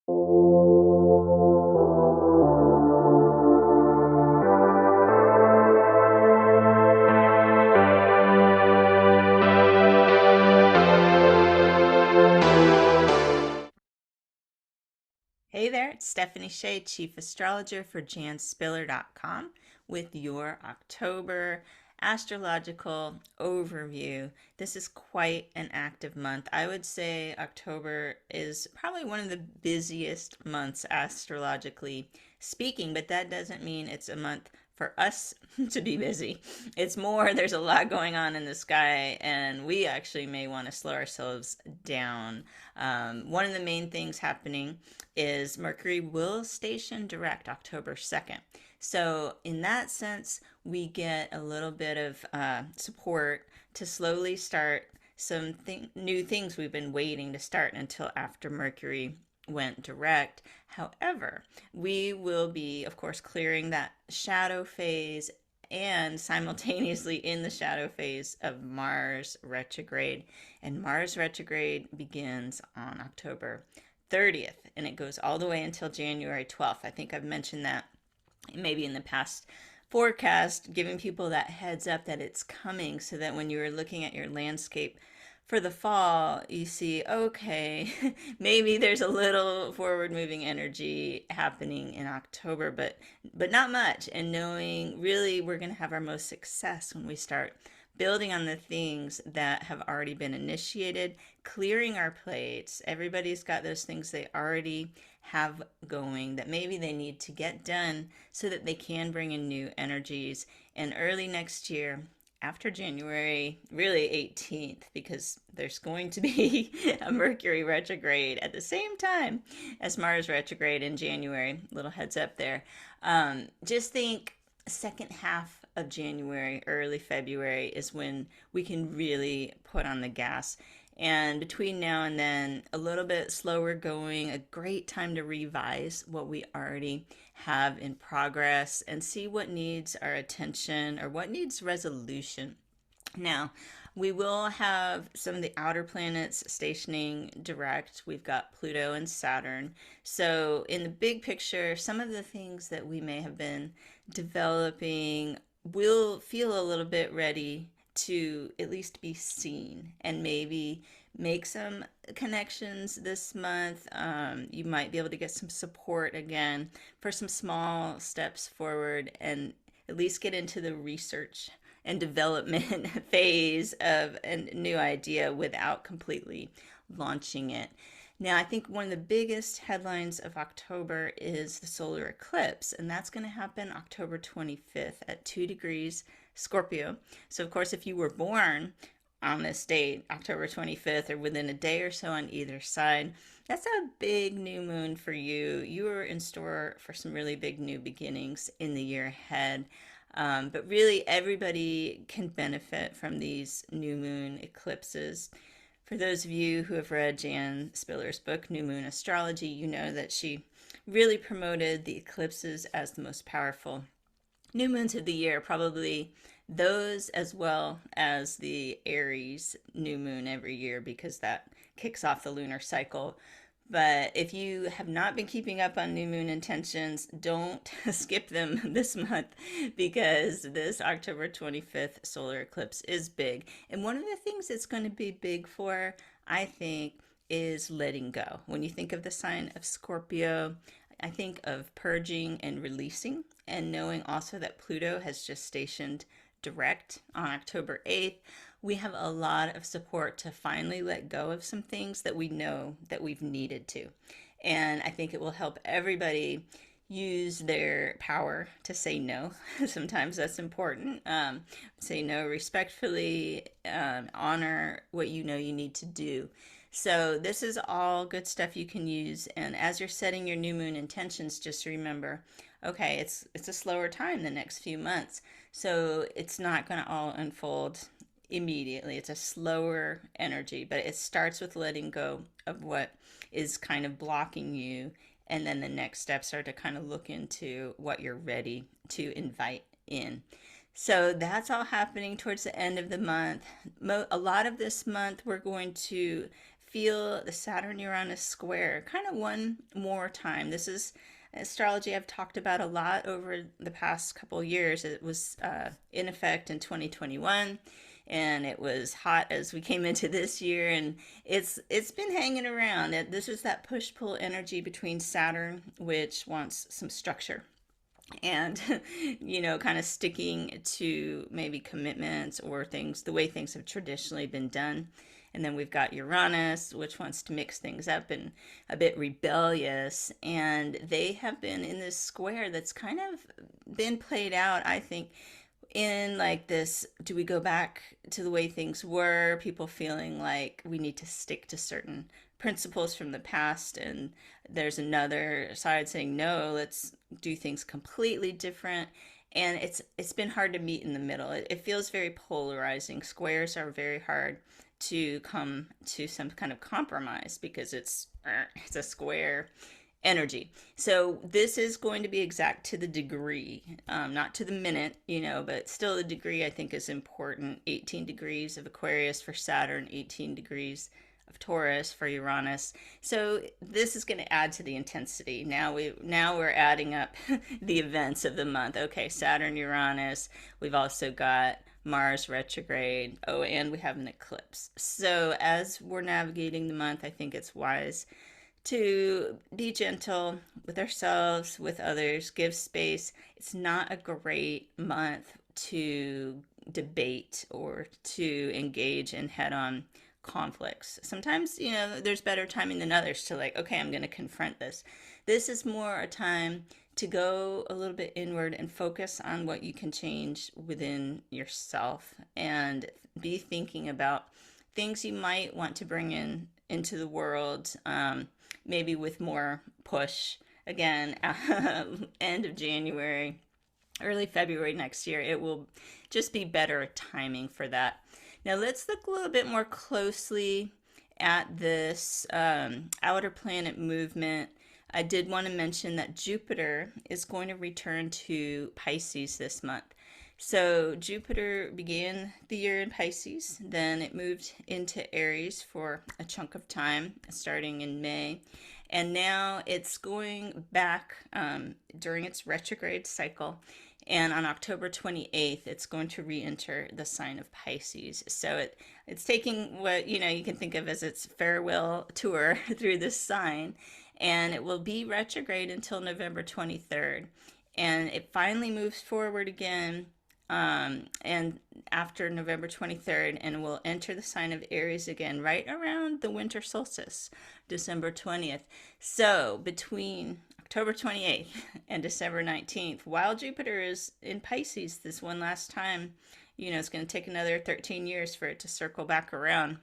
Hey there, it's Stephanie Shea, Chief Astrologer for janspiller.com with your October astrological overview. This is quite an active month. I would say October is probably one of the busiest months astrologically speaking, but that doesn't mean it's a month for us to be busy. It's more, there's a lot going on in the sky, and we actually may want to slow ourselves down. One of the main things happening is Mercury will station direct October 2nd. So, in that sense, we get a little bit of support to slowly start some new things we've been waiting to start until after Mercury went direct. However, we will be, of course, clearing that shadow phase and simultaneously in the shadow phase of Mars retrograde. And Mars retrograde begins on October 30th and it goes all the way until January 12th. I think I've mentioned that maybe in the past forecast, giving people that heads up that it's coming so that when you're looking at your landscape for the fall, you see, okay, maybe there's a little forward moving energy happening in October, but not much. And knowing really we're going to have our most success when we start building on the things that have already been initiated, clearing our plates. Everybody's got those things they already have going that maybe they need to get done so that they can bring in new energies. And early next year, after January, really 18th, because there's going to be a Mercury retrograde at the same time as Mars retrograde in January. Little heads up there. Just think second half of January, early February is when we can really put on the gas. And between now and then, a little bit slower going, a great time to revise what we already have in progress and see what needs our attention or what needs resolution. Now, we will have some of the outer planets stationing direct. We've got Pluto and Saturn. So, in the big picture, some of the things that we may have been developing will feel a little bit ready to at least be seen and maybe make some connections this month. You might be able to get some support again for some small steps forward and at least get into the research and development phase of a new idea without completely launching it. Now, I think one of the biggest headlines of October is the solar eclipse, and that's going to happen October 25th at 2 degrees Scorpio. So, of course, if you were born on this date, October 25th, or within a day or so on either side, that's a big new moon for you. You are in store for some really big new beginnings in the year ahead. But really, everybody can benefit from these new moon eclipses. For those of you who have read Jan Spiller's book, New Moon Astrology, you know that she really promoted the eclipses as the most powerful new moons of the year, probably those as well as the Aries new moon every year because that kicks off the lunar cycle. But if you have not been keeping up on new moon intentions, don't skip them this month because this October 25th solar eclipse is big. And one of the things it's going to be big for, I think, is letting go. When you think of the sign of Scorpio, I think of purging and releasing, and knowing also that Pluto has just stationed direct on October 8th. We have a lot of support to finally let go of some things that we know that we've needed to. And I think it will help everybody use their power to say no. Sometimes that's important. Say no respectfully, honor what you know you need to do. So this is all good stuff you can use. And as you're setting your new moon intentions, just remember, okay, it's a slower time the next few months. So it's not going to all unfold immediately. It's a slower energy, but it starts with letting go of what is kind of blocking you. And then the next steps are to kind of look into what you're ready to invite in. So that's all happening towards the end of the month. A lot of this month, we're going to feel the Saturn-Uranus square kind of one more time. This is astrology I've talked about a lot over the past couple years. It was in effect in 2021, and it was hot as we came into this year, and it's been hanging around. This was that push-pull energy between Saturn, which wants some structure, and kind of sticking to maybe commitments or things the way things have traditionally been done. And then we've got Uranus, which wants to mix things up and a bit rebellious. And they have been in this square that's kind of been played out, I think, in like this, do we go back to the way things were? People feeling like we need to stick to certain principles from the past, and there's another side saying no, let's do things completely different. And it's been hard to meet in the middle. It feels very polarizing. Squares are very hard to come to some kind of compromise because it's a square energy. So this is going to be exact to the degree, not to the minute, but still the degree I think is important. 18 degrees of Aquarius for Saturn, 18 degrees of Taurus for Uranus. So this is going to add to the intensity. Now we're adding up the events of the month. Okay, Saturn, Uranus. We've also got Mars retrograde. Oh, and we have an eclipse. So as we're navigating the month, I think it's wise to be gentle with ourselves, with others, give space. It's not a great month to debate or to engage in head-on conflicts. Sometimes, there's better timing than others to like, okay, I'm going to confront this. This is more a time to go a little bit inward and focus on what you can change within yourself and be thinking about things you might want to bring into the world, maybe with more push. Again, end of January, early February next year, it will just be better timing for that. Now let's look a little bit more closely at this outer planet movement. I did want to mention that Jupiter is going to return to Pisces this month. So Jupiter began the year in Pisces, then it moved into Aries for a chunk of time, starting in May. And now it's going back during its retrograde cycle. And on October 28th, it's going to re-enter the sign of Pisces. So it's taking what, you can think of as its farewell tour through this sign. And it will be retrograde until November 23rd. And it finally moves forward again and after November 23rd, and will enter the sign of Aries again right around the winter solstice, December 20th. So between October 28th and December 19th, while Jupiter is in Pisces this one last time, it's going to take another 13 years for it to circle back around.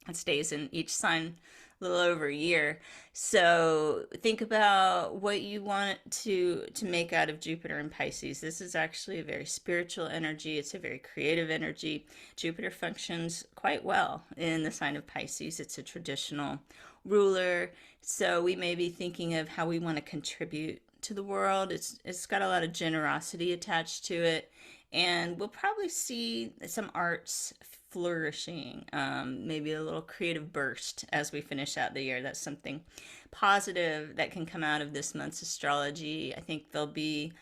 It stays in each sign a little over a year. So think about what you want to make out of Jupiter and Pisces. This is actually a very spiritual energy. It's a very creative energy. Jupiter functions quite well in the sign of Pisces. It's a traditional ruler. So we may be thinking of how we want to contribute to the world. It's got a lot of generosity attached to it. And we'll probably see some arts flourishing, maybe a little creative burst as we finish out the year. That's something positive that can come out of this month's astrology. I think there'll be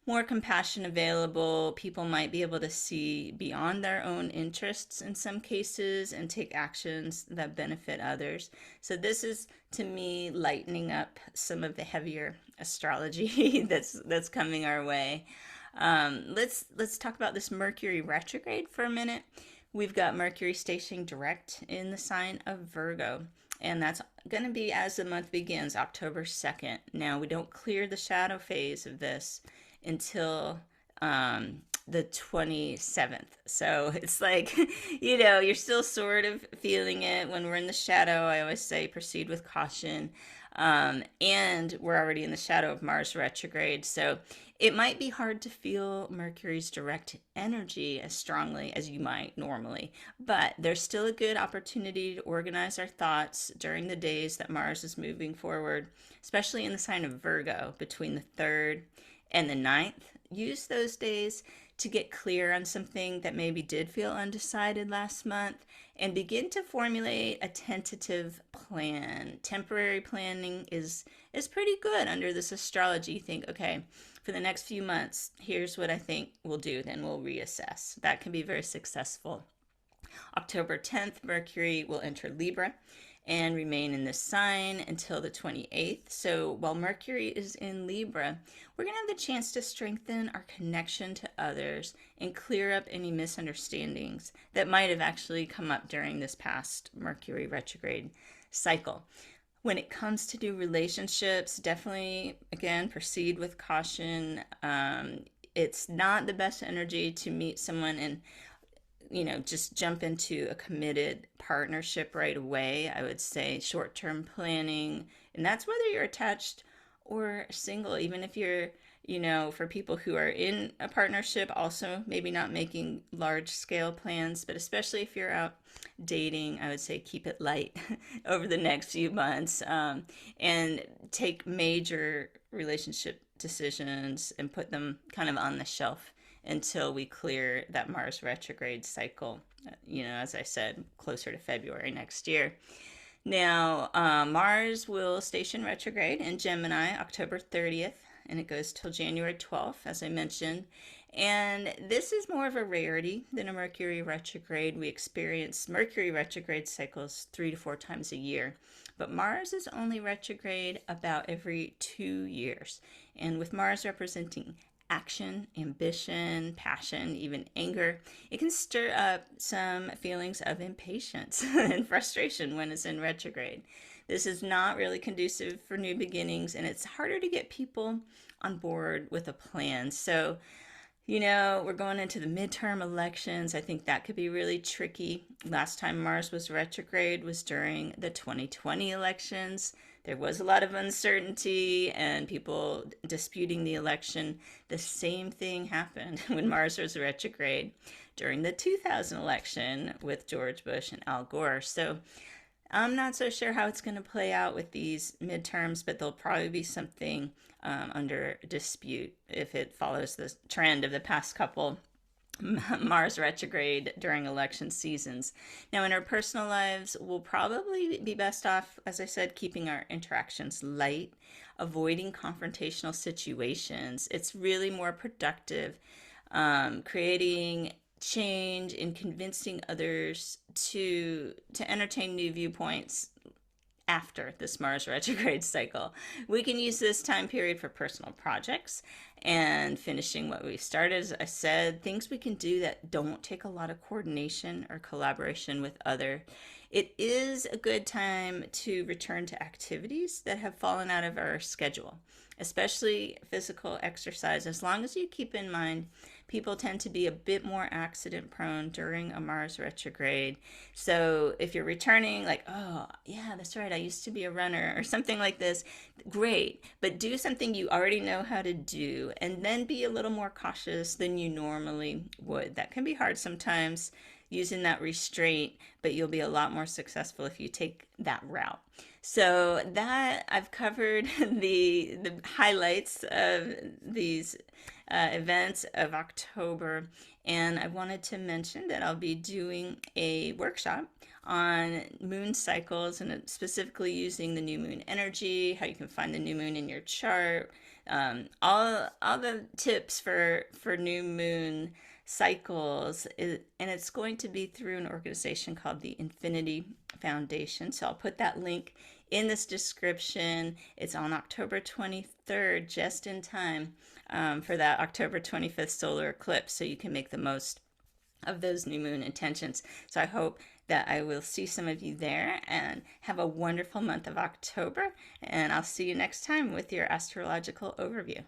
more compassion available. People might be able to see beyond their own interests in some cases and take actions that benefit others. So this is, to me, lightening up some of the heavier astrology that's coming our way. Let's talk about this Mercury retrograde for a minute. We've got Mercury stationing direct in the sign of Virgo, and that's going to be as the month begins, October 2nd. Now, we don't clear the shadow phase of this until the 27th. So it's like, you're still sort of feeling it when we're in the shadow. I always say proceed with caution. And we're already in the shadow of Mars retrograde. So it might be hard to feel Mercury's direct energy as strongly as you might normally, but there's still a good opportunity to organize our thoughts during the days that Mars is moving forward, especially in the sign of Virgo between the 3rd and the 9th. Use those days to get clear on something that maybe did feel undecided last month and begin to formulate a tentative plan. Temporary planning is pretty good under this astrology. You think, okay, for the next few months, here's what I think we'll do, then we'll reassess. That can be very successful. October 10th, Mercury will enter Libra and remain in this sign until the 28th. So while Mercury is in Libra, we're going to have the chance to strengthen our connection to others and clear up any misunderstandings that might have actually come up during this past Mercury retrograde cycle. When it comes to new relationships, definitely, again, proceed with caution. It's not the best energy to meet someone and just jump into a committed partnership right away. I would say short-term planning, and that's whether you're attached or single. Even if you're, for people who are in a partnership, also maybe not making large-scale plans, but especially if you're out dating, I would say keep it light over the next few months, and take major relationship decisions and put them kind of on the shelf until we clear that Mars retrograde cycle, as I said, closer to February next year. Now, Mars will station retrograde in Gemini October 30th, and it goes till January 12th, as I mentioned. And this is more of a rarity than a Mercury retrograde. We experience Mercury retrograde cycles 3 to 4 times a year, but Mars is only retrograde about every 2 years. And with Mars representing action, ambition, passion, even anger, it can stir up some feelings of impatience and frustration when it's in retrograde. This is not really conducive for new beginnings, and it's harder to get people on board with a plan. So, we're going into the midterm elections. I think that could be really tricky. Last time Mars was retrograde was during the 2020 elections. There was a lot of uncertainty and people disputing the election. The same thing happened when Mars was retrograde during the 2000 election with George Bush and Al Gore. So I'm not so sure how it's going to play out with these midterms, but there'll probably be something under dispute if it follows the trend of the past couple Mars retrograde during election seasons. Now, in our personal lives, we'll probably be best off, as I said, keeping our interactions light, avoiding confrontational situations. It's really more productive, creating change and convincing others to entertain new viewpoints after this Mars retrograde cycle. We can use this time period for personal projects and finishing what we started. As I said, things we can do that don't take a lot of coordination or collaboration with others. It is a good time to return to activities that have fallen out of our schedule, especially physical exercise, as long as you keep in mind people tend to be a bit more accident prone during a Mars retrograde. So if you're returning like, oh, yeah, that's right, I used to be a runner or something like this, great. But do something you already know how to do and then be a little more cautious than you normally would. That can be hard sometimes using that restraint, but you'll be a lot more successful if you take that route. So that I've covered the highlights of these events of October, and I wanted to mention that I'll be doing a workshop on moon cycles and specifically using the new moon energy, how you can find the new moon in your chart, all the tips for new moon cycles, and it's going to be through an organization called the Infinity Foundation. So I'll put that link in this description. It's on October 23rd, just in time for that October 25th solar eclipse, so you can make the most of those new moon intentions. So I hope that I will see some of you there, and have a wonderful month of October, and I'll see you next time with your astrological overview.